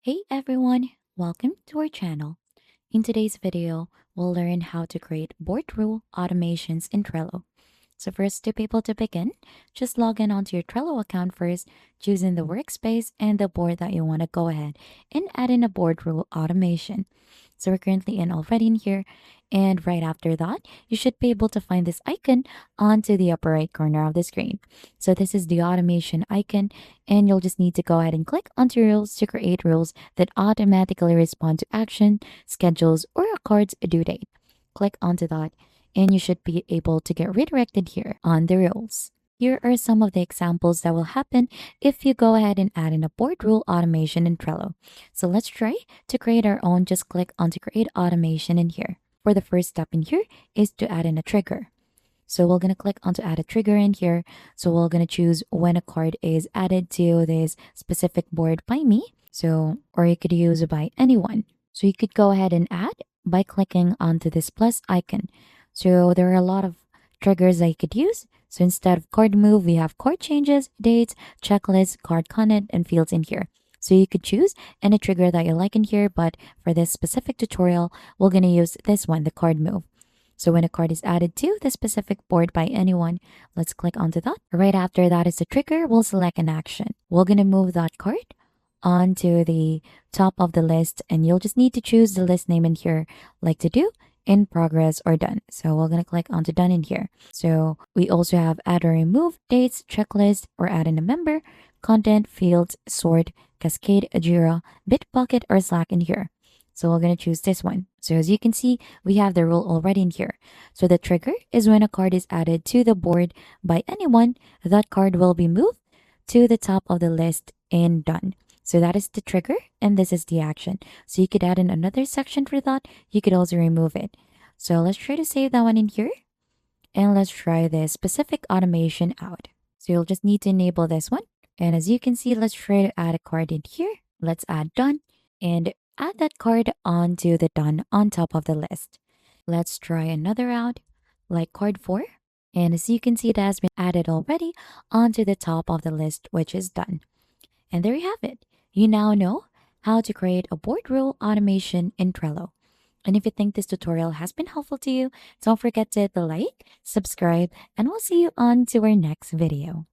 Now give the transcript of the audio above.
Hey everyone, welcome to our channel. In today's video, we'll learn how to create board rule automations in Trello. So first, to be able to begin, just log in onto your Trello account first, choosing the workspace and the board that you want to go ahead and add in a board rule automation. So we're currently already in here. And right after that, you should be able to find this icon onto the upper right corner of the screen. So this is the automation icon, and you'll just need to go ahead and click onto rules to create rules that automatically respond to action, schedules, or a card's due date. Click onto that, and you should be able to get redirected here on the rules. Here are some of the examples that will happen if you go ahead and add in a board rule automation in Trello. So let's try to create our own. Just click onto create automation in here. For the first step in here is to add in a trigger. So we're going to click onto add a trigger in here. So we're going to choose when a card is added to this specific board by me. So, or you could use it by anyone. So you could go ahead and add by clicking onto this plus icon. So there are a lot of triggers that you could use. So instead of card move, we have card changes, dates, checklists, card content, and fields in here. So you could choose any trigger that you like in here, but for this specific tutorial, we're going to use this one, the card move. So when a card is added to the specific board by anyone, let's click onto that. Right after that is the trigger, we'll select an action. We're going to move that card onto the top of the list, and you'll just need to choose the list name in here, like to do, in progress, or done. So we're going to click onto done in here. So we also have add or remove, dates, checklist, or add in a member, content, fields, sort, cascade, Jira, Bitbucket, or Slack in here. So we're going to choose this one. So as you can see, we have the rule already in here. So the trigger is when a card is added to the board by anyone, that card will be moved to the top of the list and done. So that is the trigger, and this is the action. So you could add in another section for that. You could also remove it. So let's try to save that one in here. And let's try this specific automation out. So you'll just need to enable this one. And as you can see, let's try to add a card in here. Let's add done and add that card onto the done on top of the list. Let's try another out, like card 4. And as you can see, it has been added already onto the top of the list, which is done. And there you have it. You now know how to create a board rule automation in Trello. And if you think this tutorial has been helpful to you, don't forget to hit the like, subscribe, and we'll see you on to our next video.